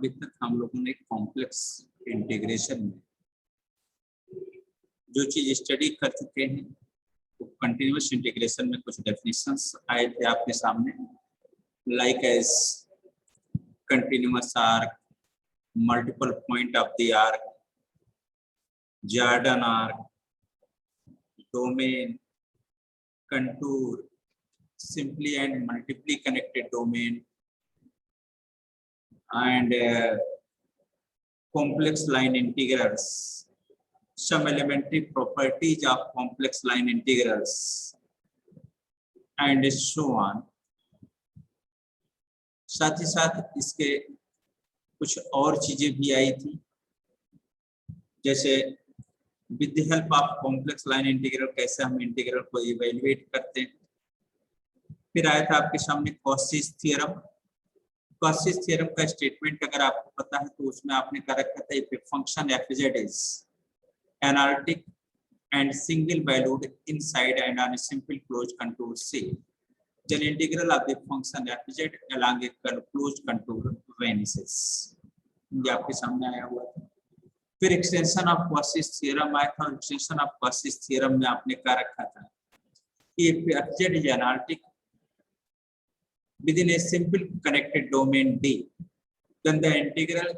अभी तक हम लोगों ने कॉम्प्लेक्स इंटीग्रेशन में जो चीज स्टडी कर चुके हैं, तो कंटिन्यूअस इंटीग्रेशन में कुछ डेफिनेशंस आए थे आपके सामने, like as continuous arc, multiple point of the arc, Jordan arc, domain, contour, simply and multiply connected domain, and complex line integrals, some elementary properties of complex line integrals, and so on. साथ ही साथ इसके कुछ और चीजें भी आई थी, जैसे with the help of complex line integral कैसे हम इंटीग्रल को इवेल्युएट करते हैं। फिर आया था आपके सामने कॉशीस थ्योरम। कॉशीस थ्योरम का स्टेटमेंट अगर आपको पता है तो उसमें आपने कर रखा था if a function f z is analytic and single valued inside and on a simple closed contour c, then integral of the function f z along a closed contour vanishes. ये आपके सामने आया हुआ था। फिर एक्सटेंशन ऑफ कॉशीस थ्योरम आया था, और एक्सटेंशन ऑफ कॉशीस थ्योरम में आपने कर रखा था if F z is analytic within a simple connected domain D, then the integral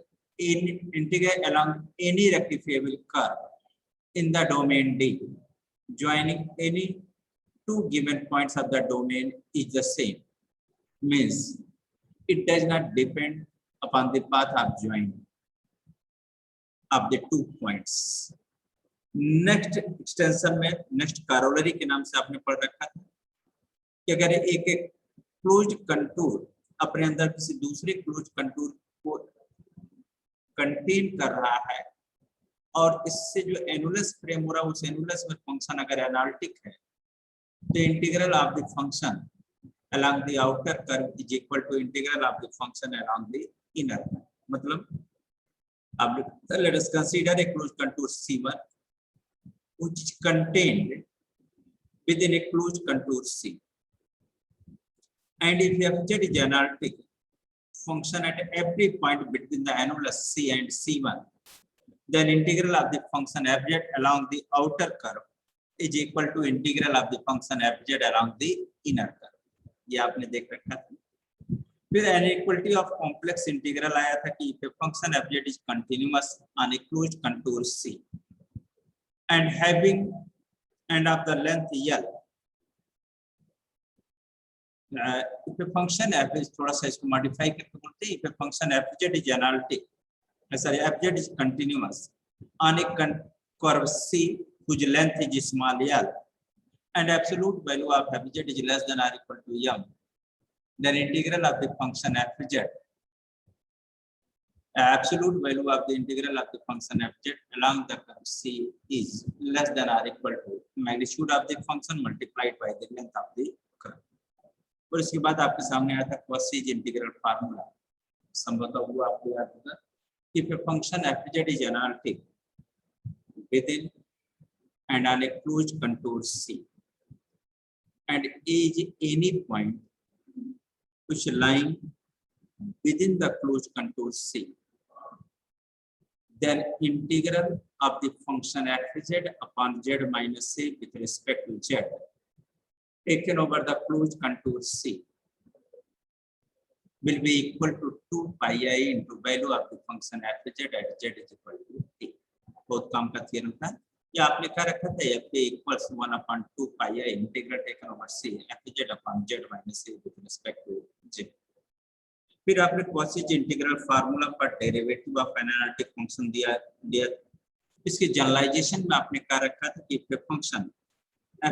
along any rectifiable curve in the domain D joining any two given points of the domain is the same. Means it does not depend upon the path of joining of the 2 points. Next extension में next corollary के नाम से आपने पढ़ रखा था कि अगर एक क्लोज्ड कंटूर अपने अंदर किसी दूसरे क्लोज्ड कंटूर को कंटेन कर रहा है और इससे जो एनुलस फ्रेम हो रहा है उस एनुलस में फंक्शन अगर एनालिटिक है, तो integral of the function along the outer curve is equal to integral of the function along the inner curve. मतलब अब let us consider a closed contour C1 which is contained within a closed contour C. And if fz is analytic function at every point between the annulus C and C1, then integral of the function fz along the outer curve is equal to integral of the function fz along the inner curve. ये आपने देख रखा था। फिर inequality of complex integral आया था कि if a function fz is continuous on a closed contour C and having and of the length L, if a function f is थोड़ा सा इसको मॉडिफाई करके बोलते हैं, if a function fz is analytic, sorry fz is continuous on a curve C whose length is small l and absolute value of fz is less than or equal to m, then integral of the function fz, absolute value of the integral of the function fz along the curve C is less than or equal to magnitude of the function multiplied by the length of the curve. और इसके बाद आपके सामने आया था Cauchy's integral formula. संभवतः वो आपको याद होगा कि if a function fz is analytic within and on a closed contour C and is any point which lying within the closed contour C, then integral of the function fz upon z minus c with respect to z taken over the closed contour C will be equal to 2 pi I into value of the function fz at z is equal to t. बहुत काम का theorem था। ये आपने क्या रखा था, f equals 1 upon 2 pi I integral taken over C fz upon z minus c with respect to z. फिर आपने कॉशीज इंटीग्रल फार्मूला पर डेरिवेटिव ऑफ एनालिटिक फंक्शन दिया। इसके जनरलाइजेशन में आपने क्या रखा था कि if function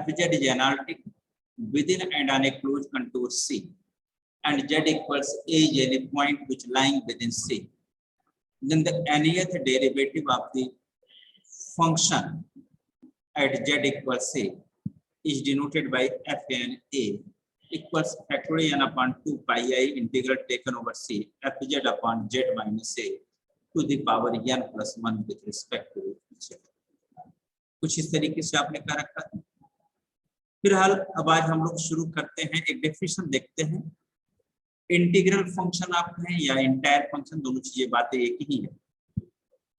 fz is analytic within and on a closed contour C and z equals a is any point which lying within C, then the nth derivative of the function at z equals C is denoted by fn a equals factorial n upon 2 pi I integral taken over C fz upon z minus a to the power n plus 1 with respect to z. कुछ इस तरीके से आपने क्या रखा था। फिलहाल अब आज हम लोग शुरू करते हैं, एक डेफिनेशन देखते हैं। इंटीग्रल फंक्शन आप कहें या इंटायर फंक्शन, दोनों चीजें बातें एक ही है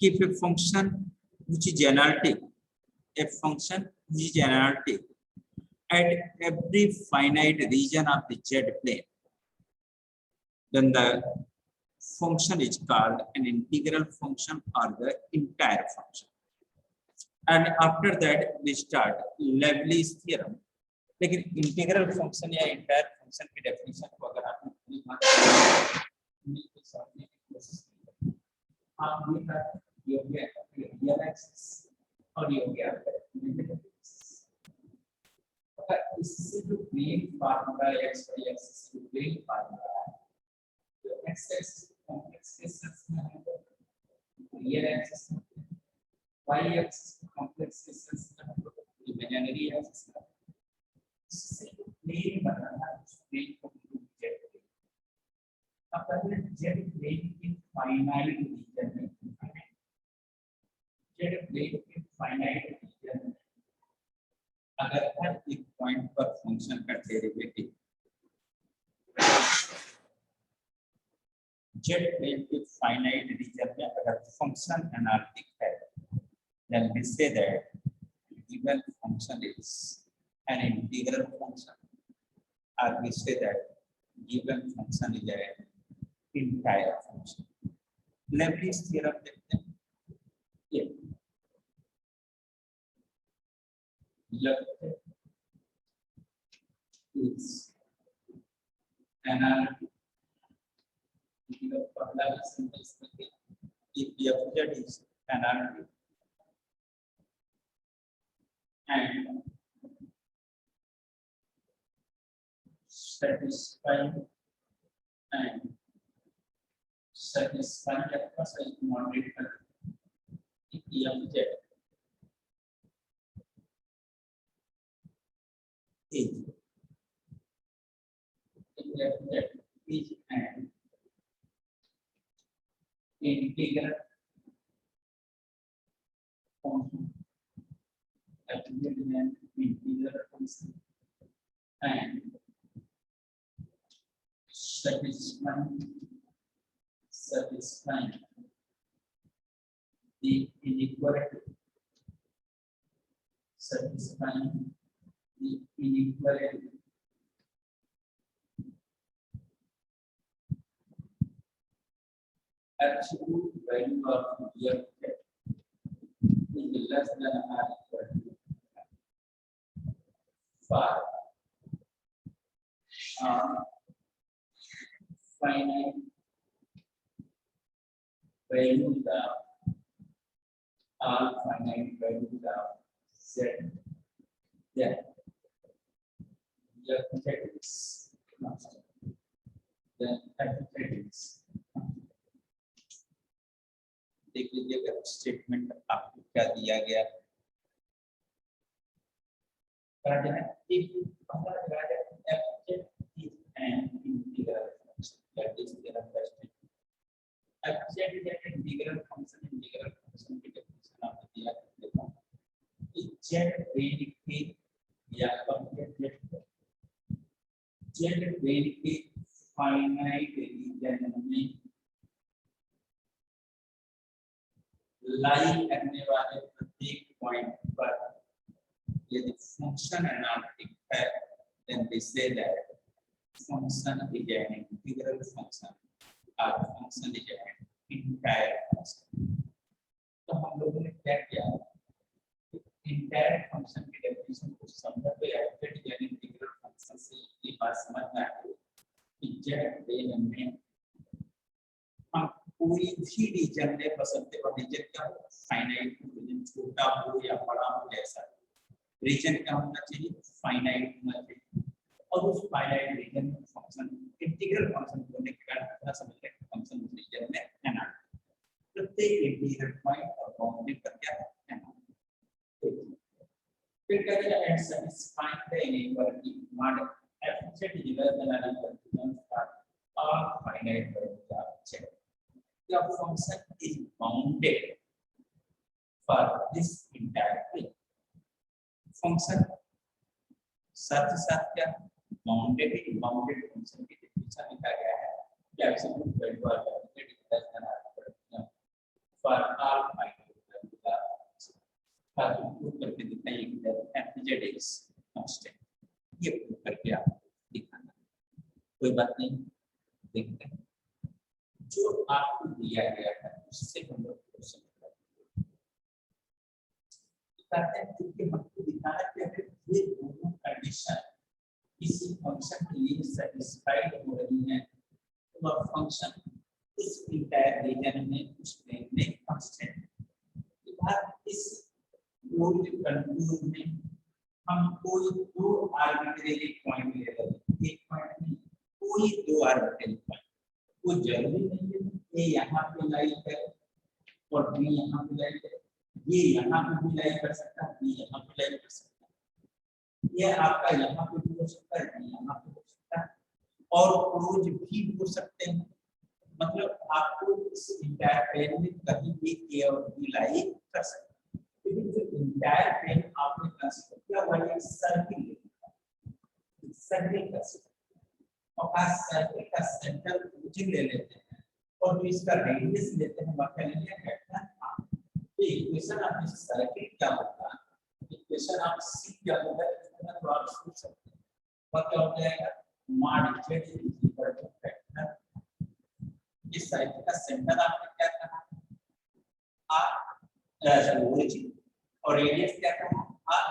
कि if a function which is analytic, a function which is analytic at every finite region of the z plane, then the function is called an integral function or the entire function. And after that we start Leibniz theorem. लेकिन integral function या entire function की definition को अगर आप पूरी बात समझने की कोशिश करें, आप ये हो गया रियल एक्सिस और ये हो गया लिमिट एक्सिस। अगर इससे जो plane formula x y axis जो प्लेन फार्मूला है, तो एक्स एक्सिस कॉम्प्लेक्स के सेंस में है, real axis y axis complex के सेंस में है, इमेजिनरी एक्सिस से प्लेन बनाना है, उस प्लेन को जेड प्लेन। अब अगर जेड प्लेन के फाइनाइट रीजन में, जेड प्लेन के फाइनाइट रीजन में अगर हर एक पॉइंट पर फंक्शन का डेरिवेटिव जेड प्लेन के फाइनाइट रीजन में अगर फंक्शन एनालिटिक है, then we say that given function is an integral function, or we say that given function is an entire function. Leibniz theorem देखते हैं। ये is analytic. पहला simple स्थिति if fz is analytic and satisfying आपका सही moderate कर if fz is an integral function, integral function and satisfying the inequality, satisfying the inequality absolute value of fz is less than or equal to 5 finite values of all finite values of z, then fz is constant, then fz is देख लीजिएगा statement आपको क्या दिया गया है। if हमारा fudge is an integral function, that is their understanding. fz is an integral function की definition आपको दिया है। z वेरिएबल या z वेरिएबल फाइनाइट रीजन में लाई करने वाले प्रत्येक पॉइंट पर यदि फंक्शन एनालिटिक है, then we say that function is an integral function or function is an entire function. तो हम लोगों ने क्या किया, entire function की डेफिनेशन को समझा तो fz is an integral function से ये बात समझना है कि z प्लेन में हम कोई भी रीजन ले सकते हैं। रीजन क्या हो, फाइनाइट रीजन, छोटा हो या बड़ा हो, जैसा रीजन क्या होना चाहिए, फाइनाइट होना चाहिए। और उस फाइनाइट रीजन में फंक्शन इंटीग्रल फंक्शन होने के कारण क्या समझ रहे हैं, फंक्शन उस रीजन में एनालिटिक, प्रत्येक इंटीग्रल पॉइंट और बाउंड्री पर क्या है, एनालिटिक। फिर क्या दिया, and satisfying the inequality mod fz is less than or equal to 1 for all finite values of z. The function is bounded for this entire thing. Function साथ ही साथ क्या बाउंडेड फंक्शन की डेफिनेशन अच्छा लिखा गया है कि absolute value of f z is less than r for all finite value का प्रूव करके दिखाइए कि एफजेड इज कांस्टेंट। ये प्रूव करके आप दिखाना, कोई बात नहीं। देखते हैं जो आपको दिया गया है उससे हम लोग क्वेश्चन करते हैं, क्योंकि हमको दिखाना है कि ये दोनों कंडीशन किसी फंक्शन के लिए सेटिस्फाइड हो रही है तो वह फंक्शन इस इंटायर रीजन में उस प्लेन में कांस्टेंट। इस रोड कंट्रोल में हम कोई दो आर्बिट्रेरी पॉइंट ले रहे हैं, एक पॉइंट नहीं, कोई दो आर्बिट्रेरी पॉइंट। वो जरूरी नहीं है ए यहाँ पे लाई है और बी यहाँ पे लाई है, ये यहाँ पे भी लाई कर सकता है, बी यहाँ पे लाई कर सकता है, ये आपका यहाँ पे भी हो सकता है, बी यहाँ पे हो सकता है, और क्लोज भी हो सकते हैं। मतलब आपको इस इंटायर प्लेन में कहीं भी ए और बी लाई कर सकते हैं। लेकिन जो इंटायर प्लेन आपने कंसीडर किया वह एक सर्किल का और सर्किल का सेंटर ओरिजिन ले लेते हैं और जो इसका रेडियस लेते हैं वह क्या लेंगे वेक्टर r। तो इक्वेशन आप इस सर्किल क्या होगा, इक्वेशन आप सी क्या होगा इसमें तो आप सोच सकते हैं वह क्या हो जाएगा mod z is equal to vector. इस सर्किल का सेंटर आपने क्या कहा r ओरिजिन और रेडियस क्या कहा r।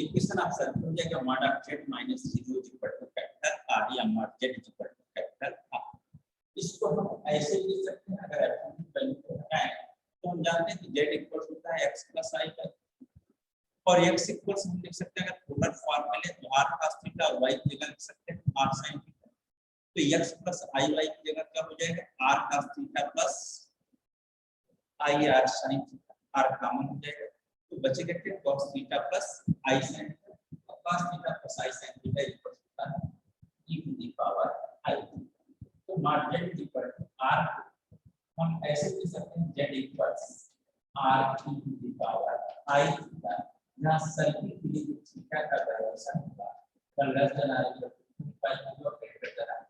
इक्वेशन आप सर्किल हो जाएगा mod z minus 0 is equal to vector r या mod z is equal to vector r। इसको हम ऐसे लिख सकते हैं, अगर एब्सोल्यूट वैल्यू को हटाएं तो हम जानते हैं कि z इक्वल होता है x प्लस i का, और x इक्वल हम लिख सकते हैं अगर पोलर फॉर्म में ले तो r cos थीटा और y की जगह लिख सकते हैं r sin थीटा। तो x प्लस i y की जगह क्या हो जाएगा r cos theta plus i r sin theta, r common हो जाएगा तो बचेगा क्या cos theta plus i sin theta. cos theta plus i sin theta equal होता है e to the power i। तो mod z equal to r हम ऐसे लिख सकते हैं z equal r e to the power i theta, जहां circle के लिए जो थीटा का डायरेक्शन होगा वह less than r equal to 2 और ग्रेटर देन r।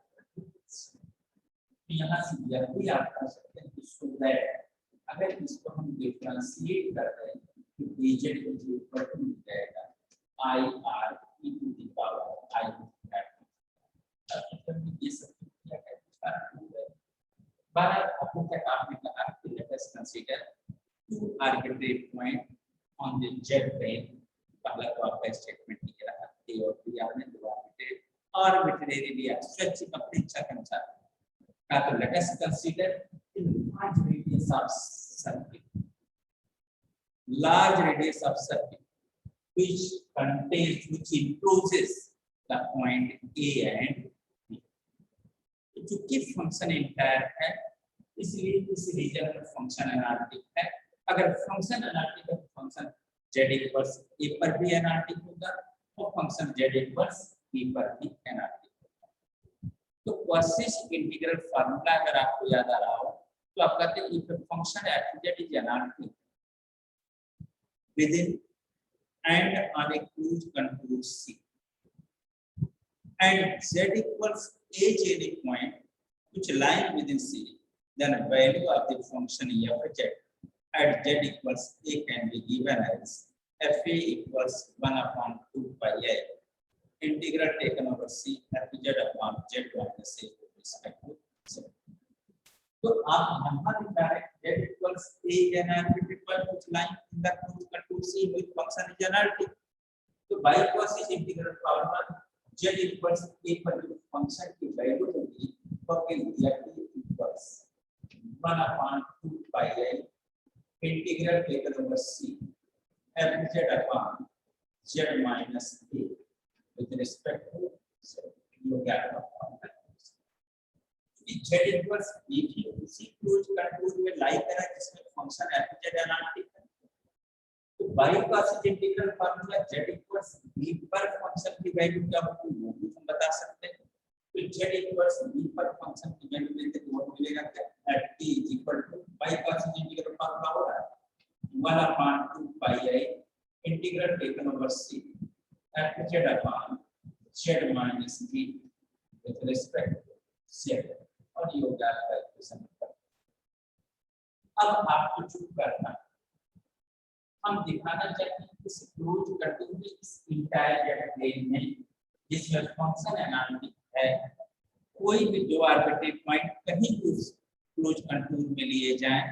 यहां से यह भी आप कर सकते हैं इसको दैट अगर इसको हम डिफरेंशिएट करते हैं तो dz इज इक्वल टू मिल जाएगा i r e to the power i theta. अब ये सब क्या है बार आपको क्या आपने कहा कि let us consider to arbitrary point on the z प्लेन। पहला तो आपका स्टेटमेंट ये रहा a और b आपने दो आर्बिट्रेरी लिया स्वैच्छिक अपनी इच्छा के अनुसार का। तो late us consider large radius of circle, large radius of circle which contains, which encloses the point a and b। चूंकि फंक्शन इंटायर है इसलिए इस रीजन में फंक्शन एनालिटिक है। अगर फंक्शन एनालिटिक है तो फंक्शन z इक्वल्स a पर भी एनालिटिक होगा और फंक्शन z इक्वल्स b पर भी एनालिटिक होगा। तो क्वासिस इंटीग्रल फार्मूला अगर आपको याद आ रहा हो तो आप कहते हैं if function f(z) is analytic within and on a closed contour C and z equals h any point which lie within C, then value of the function f(z) at z equals a can be given as fa equals 1/2 pi I integral taken over C f(z) upon z minus a with respect to z। तो आप यहाँ लिखा है z equals a an arbitrary point which lie in the closed contour C with function is analytic। तो by cosine integral formula z equals a पर जो function की value होगी वो क्या f equals 1/2 pi I integral taken over C f(z) upon z minus a with respect to z। ये क्या है z इक्वल्स b भी उसी क्लोज कंटूर में लाई करा जिसमें फंक्शन f(z) एनालिटिक है। तो by cosine integral formula z equals b पर फंक्शन की वैल्यू क्या होगी वो भी हम बता सकते हैं। तो z इक्वल्स b पर फंक्शन की वैल्यू लेते तो वो मिलेगा क्या f is equal two by cosine integral formula हो रहा है 1/2 pi I integral taken over c f(z) upon z minus b with respect to set और ये हो गया आपका इक्वेशन नंबर। अब आपको चूक करना है, हम दिखाना चाहते हैं इस क्लोज करते हुए इस इंटायर प्लेन में जिसमें फंक्शन एनालिटिक है, कोई भी दो आर्बिट्रेरी पॉइंट कहीं भी उस क्लोज कंटूर में लिए जाएं,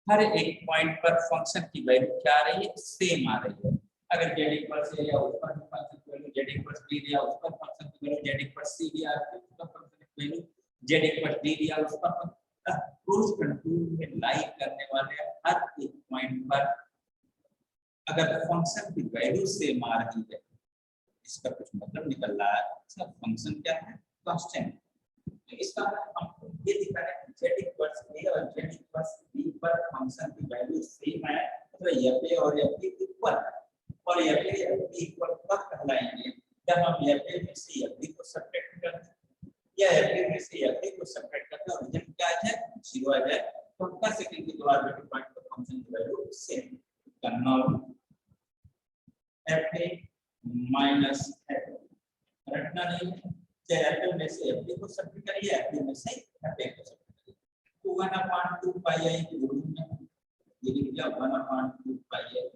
हर एक पॉइंट पर फंक्शन की वैल्यू क्या आ रही है, सेम आ रही है। अगर z इक्वल से या उस पर फंक्शन की वैल्यू z इक्वल b दिया, उस पर फंक्शन की वैल्यू z इक्वल c दिया, उस पर फंक्शन की वैल्यू z इक्वल d दिया, उस पर क्लोज कंटूर में लाई करने वाले हर एक पॉइंट पर अगर फंक्शन की वैल्यू सेम आ रही है, इसका कुछ मतलब निकल रहा है। अच्छा, फंक्शन क्या है, कांस्टेंट। तो इसका हम ये दिखा रहे हैं z इक्वल a और z इक्वल b पर फंक्शन की वैल्यू सेम है, तो f और f इक्वल है, और f इक्वल कब कहलाएंगे, जब हम f में से f को सब्ट्रैक्ट करते हैं या f में से f को सब्ट्रैक्ट करते हैं और रिजल्ट क्या आ जाए, 0 आ जाए, तो हम कह सकते हैं कि दो आर्बिट्रेरी पॉइंट पर फंक्शन की वैल्यू सेम। करना f माइनस f रटना नहीं है, चाहे f में से f को सब्ट्रैक्ट करिए, f में से f को सब्ट्रैक्ट करिए, तो 1/2 पाई i के रूप में ये लिख दिया 1/2 पाई i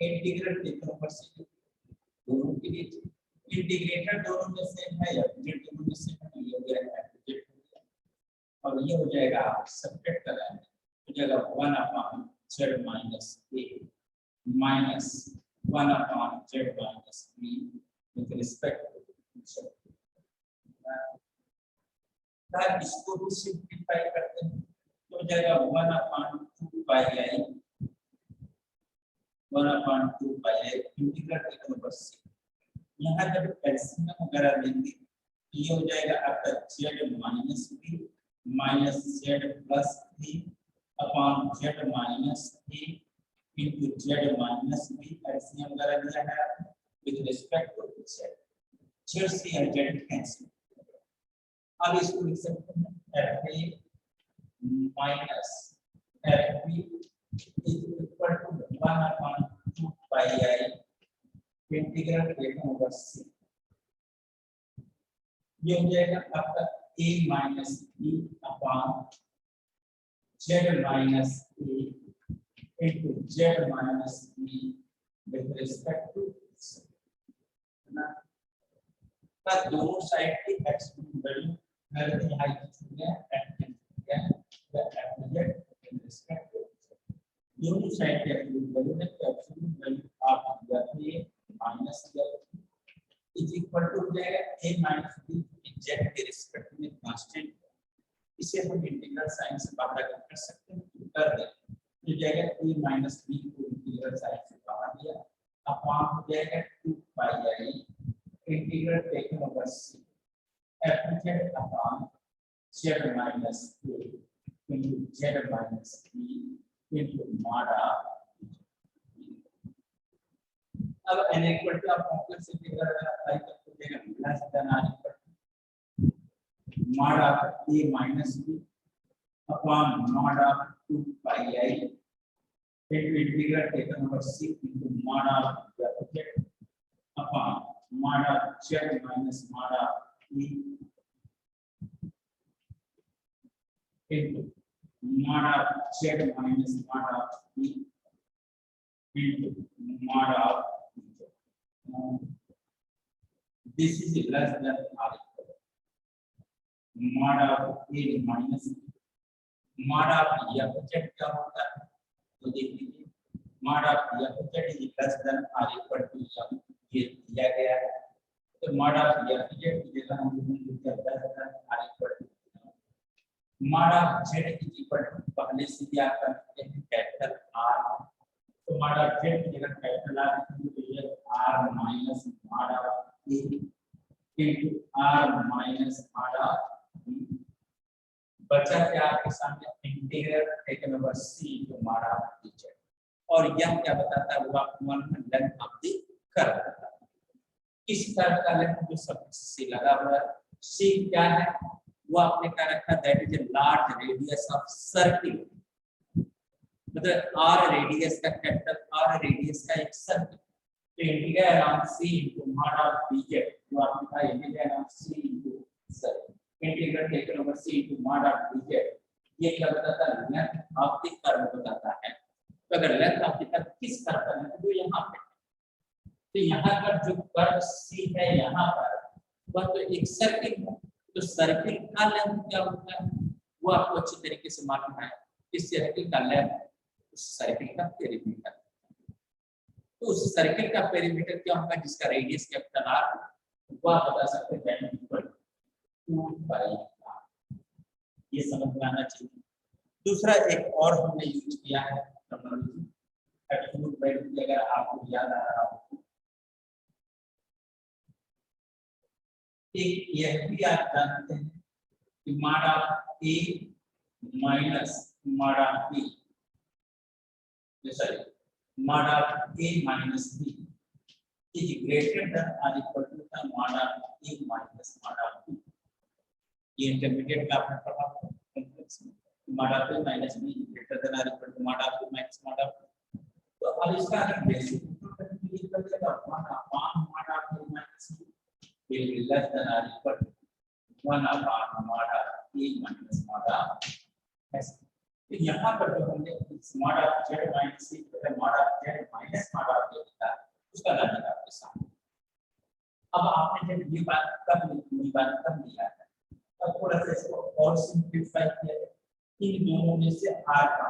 इंटीग्रल देखो पर से दोनों के लिए इंटीग्रेटर दोनों में सेम है या z दोनों में सेम है, तो ये हो गया f और ये हो जाएगा सब्ट्रैक्ट कराएंगे, हो जाएगा 1/z minus a minus 1/z minus b with respect to ताकि इसको भी सिंपलीफाई करते हैं, तो हो जाएगा 1/2 pi i 1/2 pi i integral taken over c। यहाँ जब एलसीएम वगैरह लेंगे तो ये हो जाएगा आपका z minus b minus z plus b upon z minus a into z minus b। LCM वगैरह लिया है with respect to z, z से z कैंसिल। अब इसको लिख सकते हैं fa minus fb is equal to 1/2 pi i integral taken over c। ये हो जाएगा आपका a minus b upon z minus a into z minus b with respect to ना, का दोनों साइड की एक्सपोनेंशियल वैल्यू मैंने यहाँ लिख दिया है विद रिस्पेक्ट टू दोनों साइड की एक्सपोनेंशियल वैल्यू है, तो एक्सपोनेंशियल वैल्यू आप जाते माइनस इज इक्वल टू हो जाएगा a माइनस b z के रिस्पेक्ट में कांस्टेंट, इसे हम इंटीग्रल साइन से बाहर कर सकते हैं, तो कर दें हो जाएगा a माइनस b को इंटीग्रल साइन से बाहर दिया अपॉन हो जाएगा 2 pi i integral taken over c f upon z minus a into z minus b into mod of. अब n इक्वल टू आप कॉम्प्लेक्स इंटीग्रल अप्लाई करते हो जाएगा plus then r equal to mod of a minus b upon mod of 2 pi i into integral taken over c into mod of f upon mod of z minus mod of e into mod of z minus mod of e into mod of this is less than or equal mod of a minus mod of f क्या होता है, तो देख लीजिए mod of f is less than or equal to m, ये दिया गया है, तो mod of f की जगह हम लिख less than or equal to mod of z is equal to पहले से ही आप करते हैं कैपिटल R, तो mod of z की जगह कैपिटल R तो ये R minus mod of a into R minus mod of b बचा क्या आपके सामने इंटीग्रल टेकन ओवर c तो mod of dz, और यह क्या बताता है वो आपको मालूम है लेंथ ऑफ द कर्व बताता है। इस कर्व का लेंथ जो सबसे c लगा हुआ है, c क्या है वो आपने क्या रखा, that is a large radius of circle, मतलब r रेडियस का कैपिटल r रेडियस का एक सर्किल, तो integral around c into mod of dz जो आपने कहा integral around c into circle integral taken over c into mod of dz, ये क्या बताता है? लेंथ ऑफ द कर्व बताता है। तो अगर लेंथ ऑफ द कर्व किस कर्व का है तो यहाँ पे, तो यहाँ का जो कर्व c है यहाँ पर वह तो एक सर्किल है, तो सर्किल का लेंथ क्या होता है वो आपको अच्छी तरीके से मालूम है। इस सर्किल का लेंथ उस सर्किल का पेरीमीटर, तो उस सर्किल का पेरीमीटर क्या होगा जिसका रेडियस कैपिटल आर, वो आप बता सकते हैं 2 पाई r। ये समझ में आना चाहिए। दूसरा एक और हमने यूज किया है टर्मिनोलॉजी एब्सोल्यूट वैल्यू, अगर आपको याद आ रहा हो, एक यह भी आप जानते हैं कि mod of a minus mod of b, sorry mod of a minus b is greater than or equal to the mod of a minus mod of b। ये इंटरमीडिएट का आपने पढ़ा है, mod of a minus b greater than or equal to mod of a minus mod of b। तो अब इसका अगर basic करने के लिए कर देगा 1 upon mod of a minus b will be less than or equal to 1 upon mod of a minus mod of s। तो यहाँ पर जो हमने mod of z minus c तो mod of z minus mod of a लिखा उसका लगा आपके सामने। अब आपने जब ये बात कब लिया है, अब थोड़ा सा इसको और सिंपलीफाई किया है, इन दोनों में से r का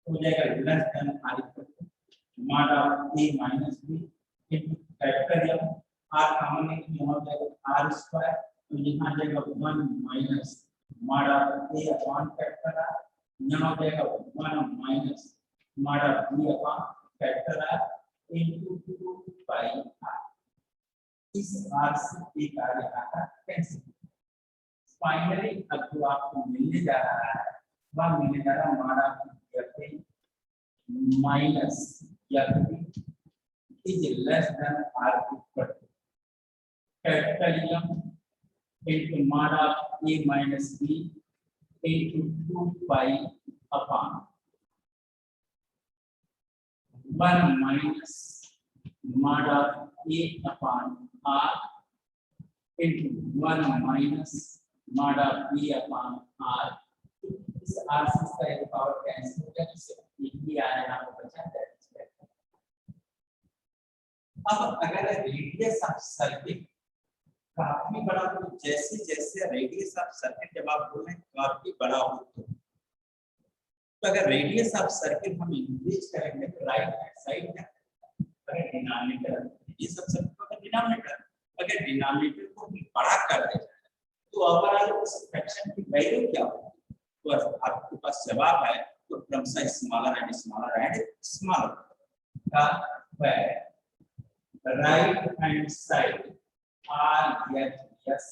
हो जाएगा less than r equal to mod of a minus b into capital m, r common है कि यहाँ हो जाएगा r स्क्वायर, तो यहाँ आ जाएगा 1 minus mod of a upon capital r, यहाँ हो जाएगा 1 minus mod of b upon capital r into 2 pi r। इस r से एक आ रहा था कैंसिल। फाइनली अब जो आपको मिलने जा रहा है वह मिलने जा रहा है mod of f minus f is less than r equal to capital m into mod of a minus b into 2 pi upon 1 minus mod of a upon r into 1 minus mod of b upon r। इस r से इसका एक power cancel हो गया, जिससे एक भी आ रहा है बचा है। अब अगर रेडियस ऑफ सर्किट काफी बड़ा हो, जैसे जैसे रेडियस ऑफ सर्किट जब आप बोल रहे हैं काफी बड़ा हो तो अगर रेडियस ऑफ सर्किल हम इंक्रीज करेंगे तो राइट हैंड साइड में अगर डिनोमिनेटर रेडियस ऑफ सर्किल का डिनोमिनेटर अगर डिनोमिनेटर को भी बड़ा कर दे तो ओवरऑल उस फ्रैक्शन की वैल्यू क्या होगी, तो आपके पास जवाब है तो क्रमशः स्मॉलर एंड स्मॉलर का right hand side r yes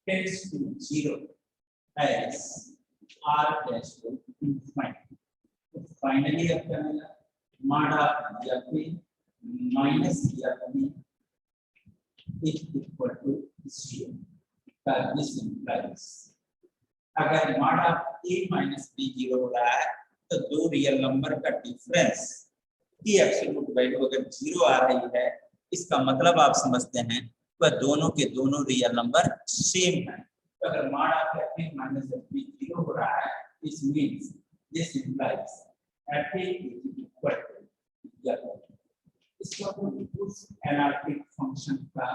tends to 0 as r tends to infinity। तो फाइनली अब क्या मिला mod of f minus f is equal to 0। this implies अगर mod of a minus b 0 हो रहा है तो दो रियल नंबर का डिफरेंस की एब्सोल्यूट वैल्यू अगर 0 आ रही है, इसका मतलब आप समझते हैं वह दोनों के दोनों रियल नंबर सेम है। तो अगर mod of f minus f 0 हो रहा है, this means this implies f is equal to f। इसको उस एनालिटिक फंक्शन का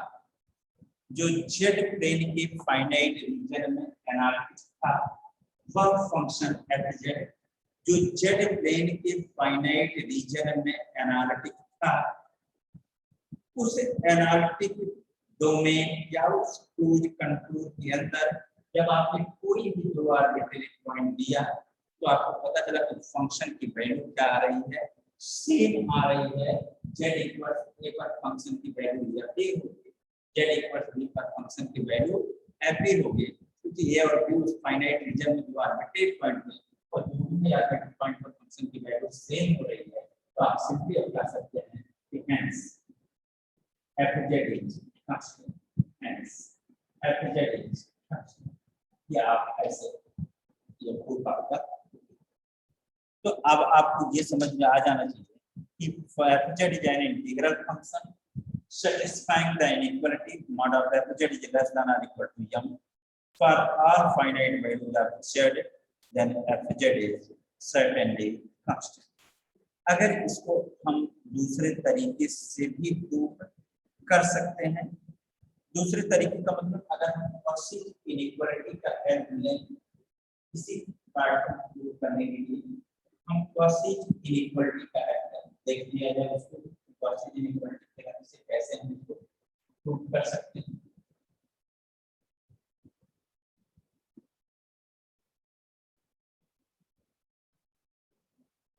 जो z प्लेन के फाइनाइट रीजन में एनालिटिक था वह फंक्शन fz जो z प्लेन के फाइनाइट रीजन में एनालिटिक था, उस एनालिटिक डोमेन या उस क्लोज कंटूर के अंदर जब आपने कोई भी दो आर्बिट्रेरी पॉइंट दिया तो आपको पता चला कि फंक्शन की वैल्यू क्या आ रही है, सेम आ रही है। z इक्वल a पर फंक्शन की वैल्यू f होगी, z इक्वल b पर फंक्शन की वैल्यू f होगी, क्योंकि a और b उस फाइनाइट रीजन में दो आर्बिट्रेरी पॉइंट में और दोनों में आर्बिट्रेरी पॉइंट पर फंक्शन की वैल्यू सेम हो रही है, तो आप सिंपली अप्लाई सकते हैं कि hence fz is constant, hence fz is constant। या आप ऐसे ये प्रूफ आपका। तो अब आपको ये समझ में आ जाना चाहिए कि fz is an integral function satisfying the inequality mod of fz is less than or equal to m For all finite values of z, then fz is certainly constant. अगर इसको हम दूसरे तरीके से भी प्रूव कर सकते हैं, दूसरे तरीके का मतलब अगर हम कॉची इनइक्वालिटी का हेल्प लें इसी पार्ट को प्रूव करने के लिए, हम कॉची इनइक्वालिटी का हेल्प देख लिया जाए, उसको कॉची इनइक्वालिटी के हेल्प से कैसे हम इसको प्रूव कर सकते हैं।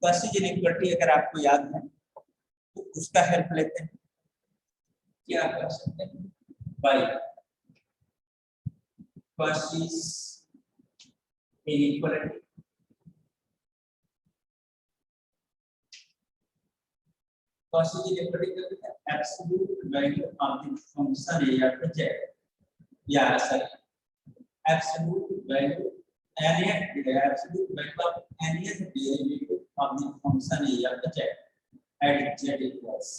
कॉची इनइक्वालिटी अगर आपको याद है तो उसका हेल्प लेते हैं, क्या कर सकते हैं, by Cauchy inequality Cauchy inequality का absolute value of the function f z या absolute value absolute value of any derivative of the function f z at z equals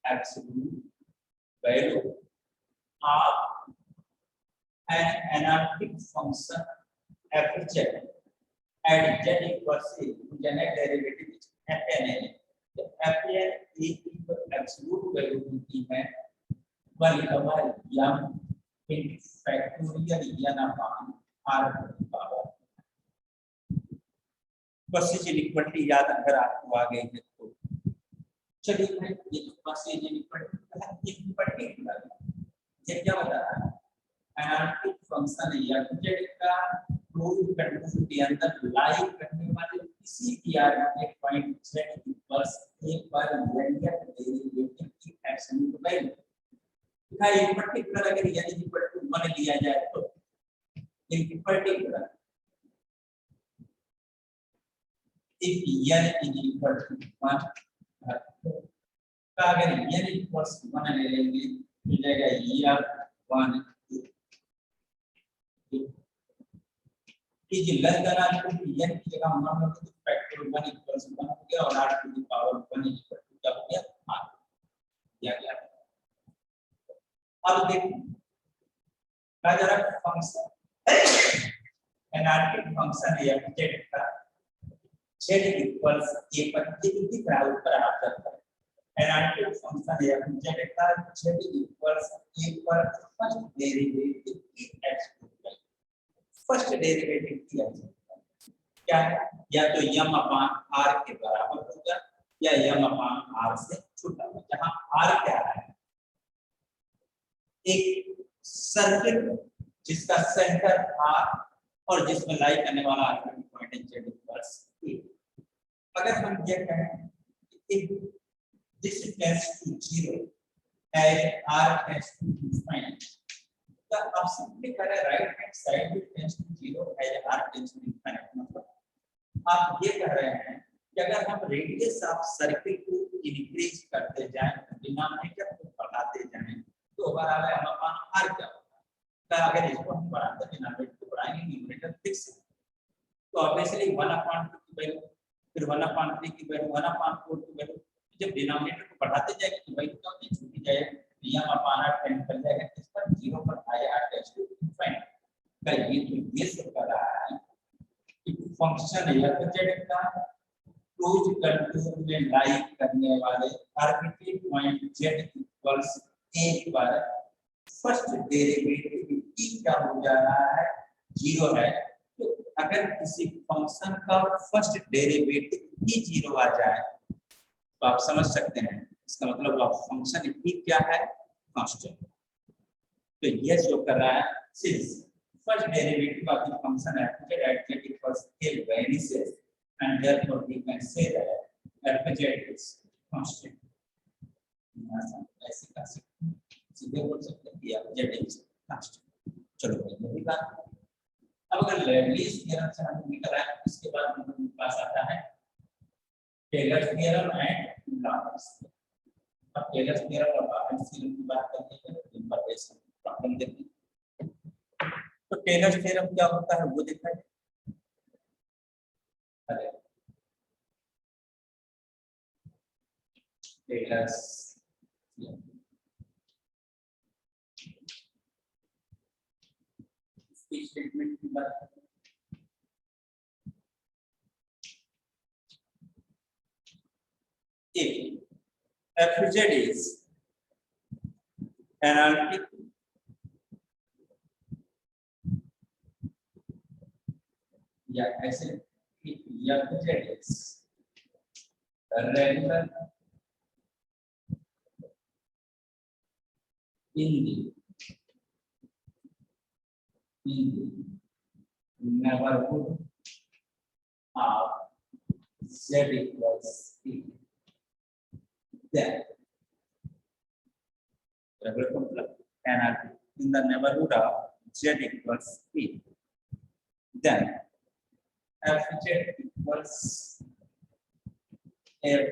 absolute value of an analytic function f z at z equals generic derivative f n तो f n equal absolute value होती है 1/m factorial n upon r की power. Cauchy inequality याद अगर आपको आ गई है तो चलिए भाई ये तो कॉची इनइक्वालिटी एक पर्टिकुलर ये क्या बता रहा है, एनालिटिक फंक्शन f z का कोई कंट्रोल के अंदर लाई करने वाले किसी भी आर्बिट्रेरी पॉइंट z इक्वल्स एक बार लिनियर डेरिवेटिव की एब्सोल्यूट वैल्यू का एक पर्टिकुलर अगर n इक्वल टू 1 लिया जाए तो एक particular if n is equal to 1 का अगर n इक्वल्स 1 ले लेंगे मिल जाएगा r1 is less than r to n की जगह हम लोग तो फैक्टर 1 इक्वल्स 1 हो गया और r to the power 1 equal to क्या हो गया r दिया गया। अब देखो का जरा function analytic function f z का z इक्वल्स a पर दिख रहा है ऊपर आप चलता है एनालिटिक फंक्शन f z का z इक्वल्स a पर फर्स्ट डेरिवेटिव की एक्सपोनेंशियल फर्स्ट डेरिवेटिव की एक्सपोनेंशियल क्या है, या तो m अपॉन r के बराबर होगा या m अपॉन r से छोटा होगा, जहां r क्या है एक सर्किल जिसका सेंटर r और जिसमें लाई करने वाला arbitrary point z equals a। अगर हम ये कहें कि this tends to 0 as r tends to infinity, तो आप सिंपली करें राइट हैंड साइड में tends to 0 as r tends to infinity, मतलब आप ये कह रहे हैं कि अगर हम रेडियस ऑफ सर्किल को इंक्रीज करते जाएं, डिनोमिनेटर को बढ़ाते जाएं तो हमारा m अपॉन r क्या होगा, तो अगर इसको हम बढ़ाते डिनोमिनेटर को बढ़ाएंगे न्यूमरेटर फिक्स है तो ऑब्वियसली 1 अपॉन 2 की वैल्यू फिर 1 अपॉन 3 की वैल्यू 1 अपॉन 4 की वैल्यू जब डिनोमिनेटर को बढ़ाते जाएंगे तो वैल्यू क्या होती है छूटी जाएगी m अपॉन r टेंड कर जाएगा इस पर 0 पर आया r टेंड्स टू इनफिनिटी। का ये तो ये शो कर रहा है कि फंक्शन f z का क्लोज कंट्रोल में लाई करने वाले arbitrary point z equals a पर फर्स्ट डेरिवेटिव की क्या हो जा रहा है 0 है। तो अगर किसी फंक्शन का फर्स्ट डेरिवेटिव ही 0 आ जाए तो आप समझ सकते हैं इसका मतलब वो फंक्शन ही क्या है कांस्टेंट। तो ये शो कर रहा है since first derivative of the function f z at z equals a vanishes and therefore we can say that f z is constant। ऐसे कर सकते हैं, सीधे बोल सकते हैं कि f z is constant। चलो ये भी बात। अब अगर लेबनीज़ थ्योरम से हम निकल आए इसके बाद हमारे पास आता है टेलर्स थ्योरम एंड लॉरेंस। अब टेलर्स थ्योरम और लॉरेंस थ्योरम की बात करते हैं तो इंपॉर्टेंट प्रॉब्लम देखते हैं। तो टेलर्स थ्योरम क्या होता है वो देखा है। अरे टेलर्स इस स्टेटमेंट की बात करें, if fz is analytic या ऐसे fz is regular in the neighborhood of z equals p, then regular complex analytic in the neighborhood of z equals p, then fz equals f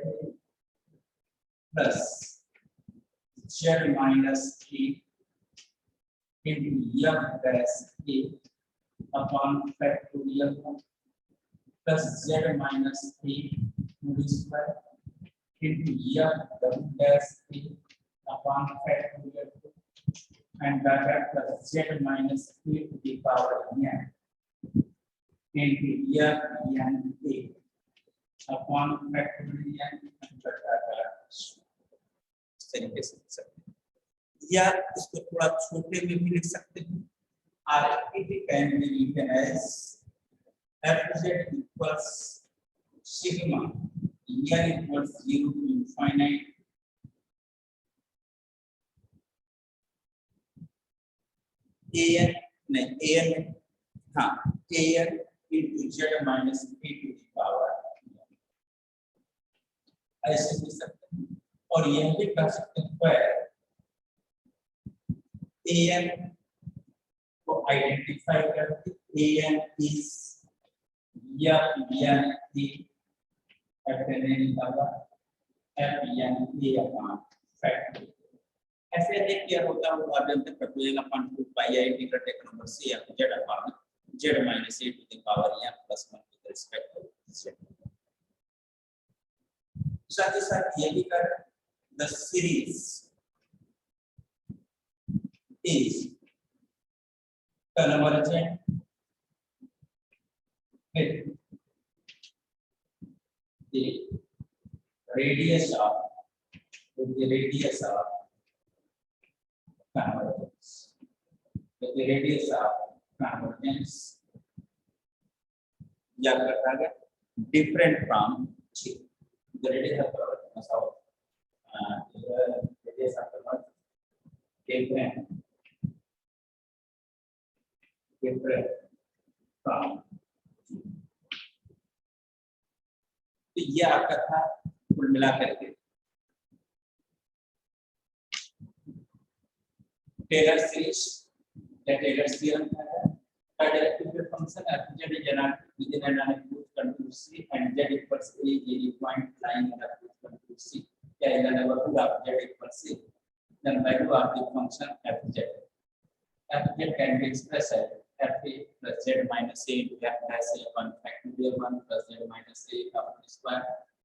plus z minus p into f dash a upon factorial plus z minus a whole square into f double dash a upon factorial and bracket plus z minus a to the power n into f n a upon factorial and bracket इस तरीके से लिख सकते हैं, या इसको थोड़ा छोटे में भी लिख सकते हैं। Are it can be written as fz equals sigma n equals 0 to infinite an नहीं an हाँ an into z minus p to the power ऐसे लिख सकते हैं। और यह भी कर सकते हैं an को आइडेंटिफाई करके an is या n की factorial power f n a upon factorial ऐसे देख क्या होता है उदाहरण तक factorial upon 2 pi I integrate एक नंबर c f z अपॉन z minus a to the power n plus 1 with respect to z। साथ ही साथ ये भी कर the series is convergent with the radius of convergence with the radius of convergence या करता है different from g the radius of convergence of radius of convergence different from तो ये आपका था कुल मिलाकर के टेलर सीरीज या टेलर थ्योरम था directive function fz is analytic within an analytic contour c and z equals a any point lying in the contour c या in the neighborhood of z equals c then value of the function fz can be expressed as f a plus z minus a into f dash a upon factorial 1 plus z minus a upon square